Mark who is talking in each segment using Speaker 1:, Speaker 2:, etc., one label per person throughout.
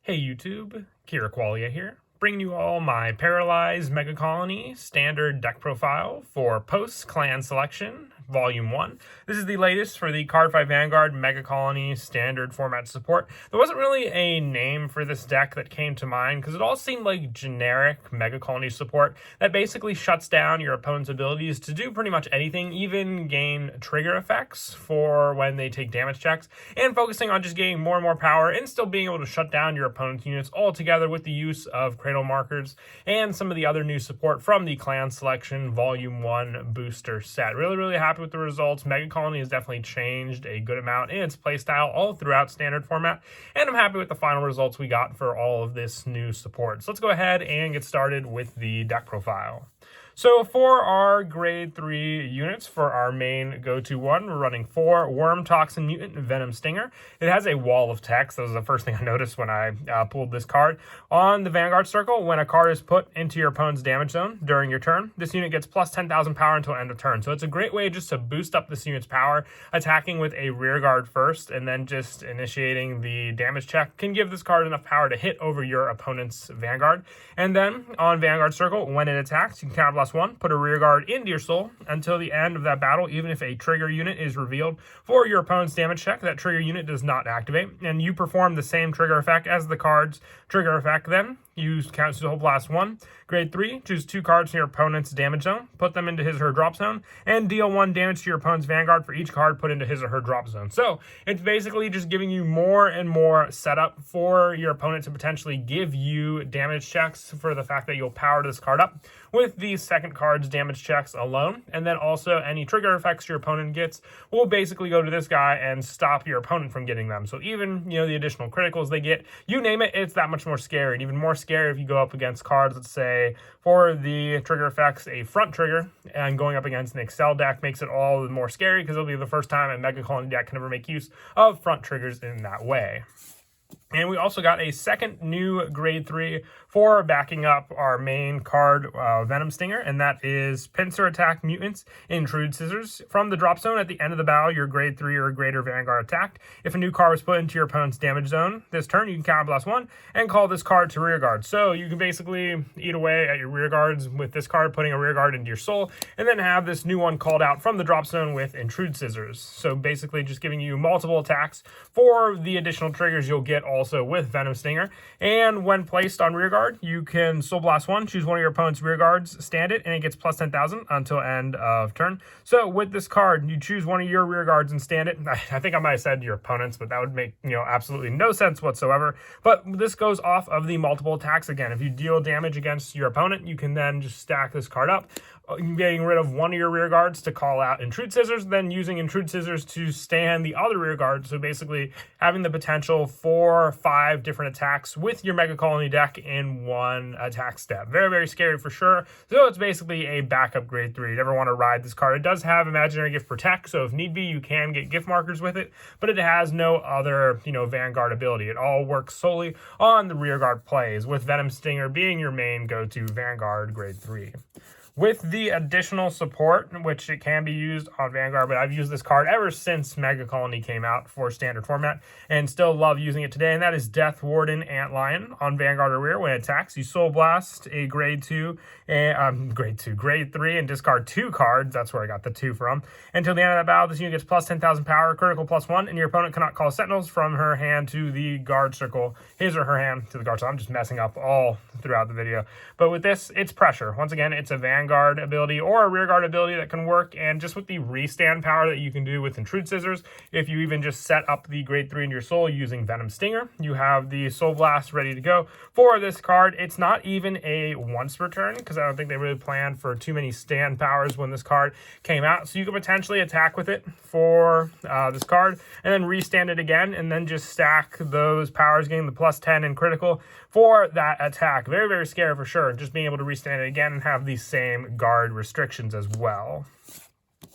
Speaker 1: Hey YouTube, Kira Qualia here, bringing you all my Paralyzed Megacolony standard deck profile for post-clan selection, Volume 1. This is the latest for the Cardfight Vanguard Megacolony standard format support. There wasn't really a name for this deck that came to mind because it all seemed like generic Megacolony support that basically shuts down your opponent's abilities to do pretty much anything, even gain trigger effects for when they take damage checks, and focusing on just gaining more and more power and still being able to shut down your opponent's units all together with the use of cradle markers and some of the other new support from the Clan Selection Volume 1 booster set. Really happy with the results. Megacolony has definitely changed a good amount in its playstyle all throughout standard format, and I'm happy with the final results we got for all of this new support. So let's go ahead and get started with the deck profile. So for our grade 3 units, for our main go-to one, we're running 4 Worm Toxin Mutant Venom Stinger. It has a wall of text. That was the first thing I noticed when I pulled this card. On the Vanguard Circle, when a card is put into your opponent's damage zone during your turn, this unit gets plus 10,000 power until end of turn. So it's a great way just to boost up this unit's power. Attacking with a rear guard first and then just initiating the damage check can give this card enough power to hit over your opponent's Vanguard. And then on Vanguard Circle, when it attacks, you can counter blast 1, put a rear guard into your soul until the end of that battle. Even if a trigger unit is revealed for your opponent's damage check, that trigger unit does not activate, and you perform the same trigger effect as the card's trigger effect. Then use Count Soul Blast 1. Grade 3, choose 2 cards from your opponent's damage zone, put them into his or her drop zone, and deal 1 damage to your opponent's Vanguard for each card put into his or her drop zone. So it's basically just giving you more and more setup for your opponent to potentially give you damage checks for the fact that you'll power this card up with the second card's damage checks alone. And then also any trigger effects your opponent gets will basically go to this guy and stop your opponent from getting them. So even, the additional criticals they get, you name it, it's that much more scary. And even more scary if you go up against cards, let's say, for the trigger effects, a front trigger, and going up against an Excel deck makes it all the more scary because it'll be the first time a Megacolony deck can ever make use of front triggers in that way. And we also got a second new grade 3 for backing up our main card, Venom Stinger, and that is Pincer Attack Mutants Intrude Scissors. From the drop zone at the end of the battle, your grade 3 or greater Vanguard attacked. If a new card was put into your opponent's damage zone this turn, you can counter blast 1 and call this card to rear guard. So you can basically eat away at your rear guards with this card, putting a rear guard into your soul, and then have this new one called out from the drop zone with Intrude Scissors. So basically just giving you multiple attacks for the additional triggers you'll get also with Venom Stinger. And when placed on rear guard, you can Soul Blast 1, choose one of your opponent's rear guards, stand it, and it gets plus 10,000 until end of turn. So with this card, you choose one of your rear guards and stand it. I think I might have said your opponents, but that would make absolutely no sense whatsoever. But this goes off of the multiple attacks again. If you deal damage against your opponent, you can then just stack this card up, getting rid of one of your rear guards to call out Intrude Scissors, then using Intrude Scissors to stand the other rear guard. So basically having the potential for 5 different attacks with your Megacolony deck in one attack step. Very scary for sure. So it's basically a backup grade 3. You never want to ride this card. It does have Imaginary Gift Protect, so if need be, you can get gift markers with it, but it has no other, Vanguard ability. It all works solely on the rear guard plays, with Venom Stinger being your main go-to Vanguard grade 3. With the additional support, which it can be used on Vanguard, but I've used this card ever since Megacolony came out for standard format and still love using it today, and that is Death Warden Antlion. On Vanguard or rear, when it attacks, you Soul Blast a grade 3, and discard 2 cards. That's where I got the 2 from. Until the end of that battle, this unit gets plus 10,000 power, critical plus 1, and your opponent cannot call Sentinels from her hand to the guard circle, his or her hand to the guard circle. I'm just messing up all throughout the video. But with this, it's pressure. Once again, it's a Vanguard ability or a rear guard ability that can work, and just with the restand power that you can do with Intrude Scissors, if you even just set up the grade 3 in your soul using Venom Stinger, you have the Soul Blast ready to go for this card. It's not even a once per turn because I don't think they really planned for too many stand powers when this card came out, so you could potentially attack with it for this card and then restand it again and then just stack those powers, getting the plus 10 and critical for that attack. Very scary for sure, just being able to restand it again and have the same guard restrictions as well.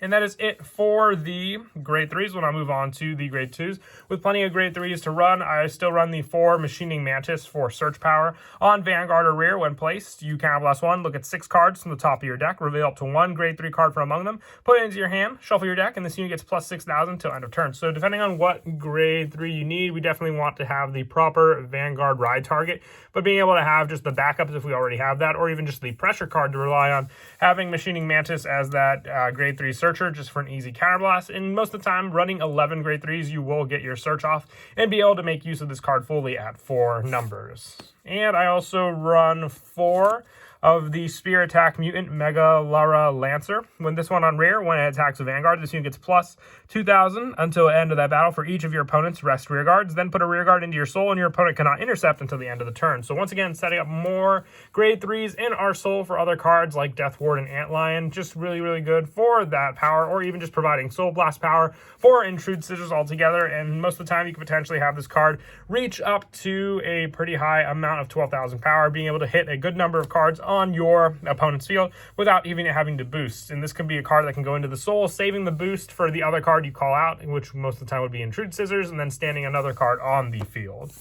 Speaker 1: And that is it for the grade 3s. We'll now move on to the grade 2s. With plenty of grade 3s to run, I still run the 4 Machining Mantis for search power. On Vanguard or Rear, when placed, you counterblast 1, look at 6 cards from the top of your deck, reveal up to 1 grade 3 card from among them, put it into your hand, shuffle your deck, and this unit gets plus 6,000 till end of turn. So depending on what grade 3 you need, we definitely want to have the proper Vanguard ride target, but being able to have just the backups if we already have that, or even just the pressure card to rely on, having Machining Mantis as that grade 3 searcher just for an easy counterblast. And most of the time, running 11 grade 3s, you will get your search off and be able to make use of this card fully at 4 numbers. And I also run 4 of the Spear Attack Mutant Megacolony Lancer. When this one on Rear, when it attacks a Vanguard, this unit gets plus 2,000 until the end of that battle for each of your opponent's rest rear guards. Then put a rear guard into your soul, and your opponent cannot intercept until the end of the turn. So once again, setting up more grade 3s in our soul for other cards like Death Ward and Antlion. Just really, really good for that power, or even just providing Soul Blast power for Intrude Scissors altogether. And most of the time, you can potentially have this card reach up to a pretty high amount of 12,000 power, being able to hit a good number of cards on your opponent's field without even having to boost. And this can be a card that can go into the soul, saving the boost for the other card you call out, which most of the time would be Intrude Scissors, and then standing another card on the field.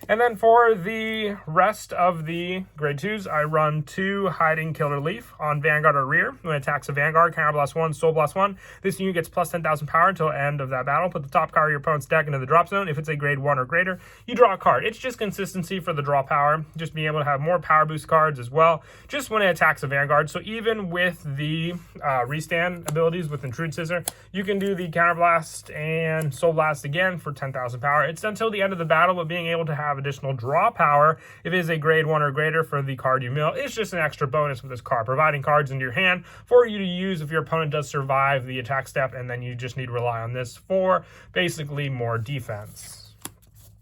Speaker 1: And then for the rest of the grade 2s, I run 2 Hiding Killer Leaf on Vanguard or Rear. When it attacks a Vanguard, counterblast 1, soul blast 1. This unit gets plus 10,000 power until the end of that battle. Put the top card of your opponent's deck into the drop zone. If it's a grade 1 or greater, you draw a card. It's just consistency for the draw power, just being able to have more power boost cards as well, just when it attacks a Vanguard. So even with the restand abilities with Intrude Scissor, you can do the counterblast and soul blast again for 10,000 power. It's until the end of the battle, but being able to have additional draw power if it is a grade 1 or greater for the card you mill. It's just an extra bonus with this card, providing cards into your hand for you to use if your opponent does survive the attack step, and then you just need to rely on this for basically more defense.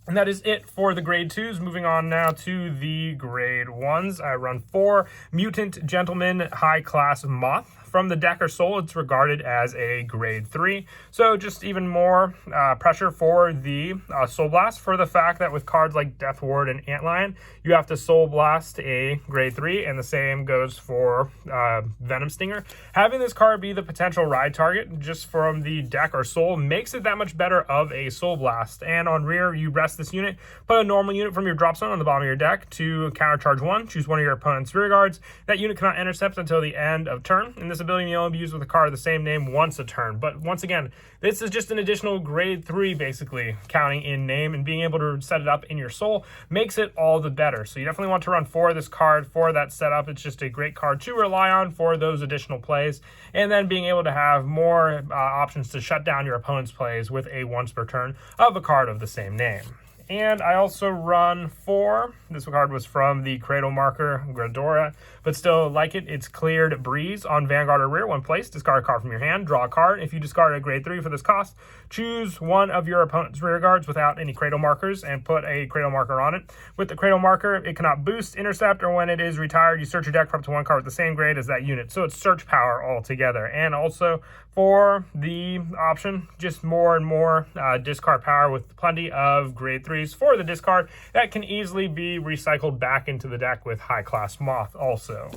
Speaker 1: And that is it for the grade 2s. Moving on now to the grade 1s. I run 4 Mutant Gentleman High Class Moth. From the deck or soul, it's regarded as a grade 3. So just even more pressure for the Soul Blast, for the fact that with cards like Death Ward and Antlion, you have to Soul Blast a grade 3, and the same goes for Venom Stinger. Having this card be the potential ride target just from the deck or soul makes it that much better of a Soul Blast. And on Rear, you rest this unit, put a normal unit from your drop zone on the bottom of your deck to countercharge 1, choose one of your opponent's rear guards. That unit cannot intercept until the end of turn, and this ability may only be used with a card of the same name once a turn. But once again, this is just an additional grade 3, basically, counting in name, and being able to set it up in your soul makes it all the better. So you definitely want to run 4 of this card for that setup. It's just a great card to rely on for those additional plays, and then being able to have more options to shut down your opponent's plays with a once per turn of a card of the same name. And I also run 4. This card was from the Cradle Marker Gradora, but still like it. It's Cleared Breeze on Vanguard or Rear. When placed, discard a card from your hand, draw a card. If you discard a grade 3 for this cost, choose one of your opponent's rear guards without any Cradle Markers and put a Cradle Marker on it. With the Cradle Marker, it cannot boost, intercept, or when it is retired, you search your deck for up to 1 card with the same grade as that unit. So it's search power altogether. And also for the option, just more and more discard power with plenty of grade 3s for the discard that can easily be recycled back into the deck with High Class Moth also.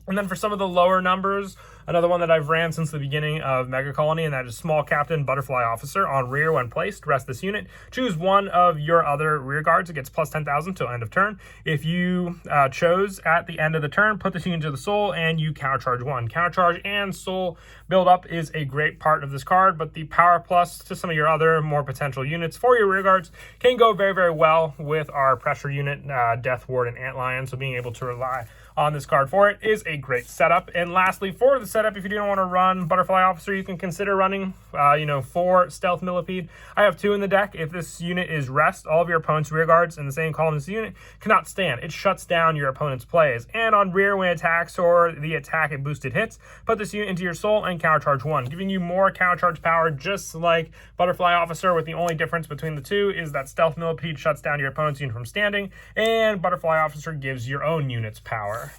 Speaker 1: And then for some of the lower numbers, another one that I've ran since the beginning of Megacolony, and that is Small Captain Butterfly Officer. On Rear, when placed, rest this unit. Choose one of your other rear guards. It gets plus 10,000 till end of turn. If you chose at the end of the turn, put this unit into the soul, and you countercharge 1. Countercharge and soul build up is a great part of this card, but the power plus to some of your other more potential units for your rear guards can go very, very well with our pressure unit, Death Ward and Antlion. So being able to rely on this card for it is a great setup. And lastly, for the setup, if you don't want to run Butterfly Officer, you can consider running 4 Stealth Millipede. I have 2 in the deck. If this unit is rest, all of your opponent's rear guards in the same column as the unit cannot stand. It shuts down your opponent's plays. And on Rear, when it attacks or the attack it boosted hits, put this unit into your soul and countercharge 1, giving you more countercharge power, just like Butterfly Officer, with the only difference between the two is that Stealth Millipede shuts down your opponent's unit from standing, and Butterfly Officer gives your own units power.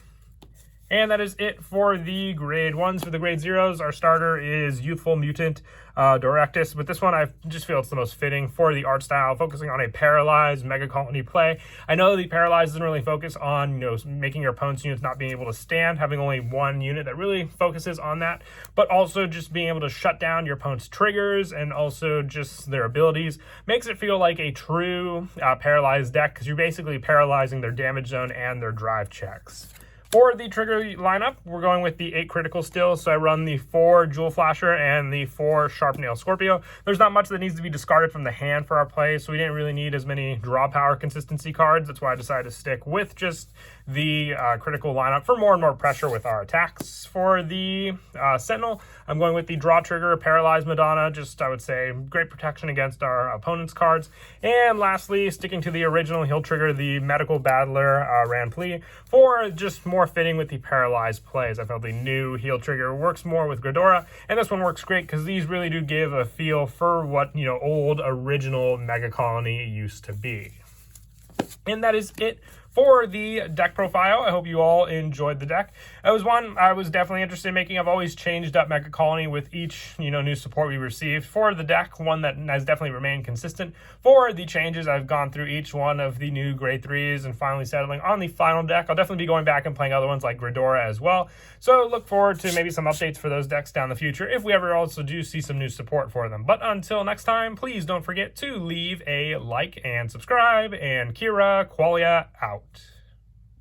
Speaker 1: And that is it for the grade 1s. For the grade 0s, our starter is Youthful Mutant Directus. But this one, I just feel it's the most fitting for the art style, focusing on a paralyzed Megacolony play. I know the paralyzed doesn't really focus on, making your opponent's units not being able to stand, having only one unit that really focuses on that, but also just being able to shut down your opponent's triggers and also just their abilities. Makes it feel like a true paralyzed deck, because you're basically paralyzing their damage zone and their drive checks. For the trigger lineup, we're going with the 8 critical still, so I run the 4 Jewel Flasher and the 4 Sharp Nail Scorpio. There's not much that needs to be discarded from the hand for our play, so we didn't really need as many draw power consistency cards. That's why I decided to stick with just the critical lineup for more and more pressure with our attacks. For the Sentinel, I'm going with the draw trigger, Paralyzed Madonna, just I would say great protection against our opponent's cards. And lastly, sticking to the original heal trigger, the Medical Battler Ranplee, for just more fitting with the paralyzed plays. I felt the new heal trigger works more with Ghidorah, and this one works great because these really do give a feel for what old original Megacolony used to be. And that is it for the deck profile. I hope you all enjoyed the deck. It was one I was definitely interested in making. I've always changed up Megacolony with each new support we received. For the deck, one that has definitely remained consistent. For the changes, I've gone through each one of the new grade 3s and finally settling on the final deck. I'll definitely be going back and playing other ones like Ghidorah as well. So look forward to maybe some updates for those decks down the future if we ever also do see some new support for them. But until next time, please don't forget to leave a like and subscribe, and Kira Qualia out.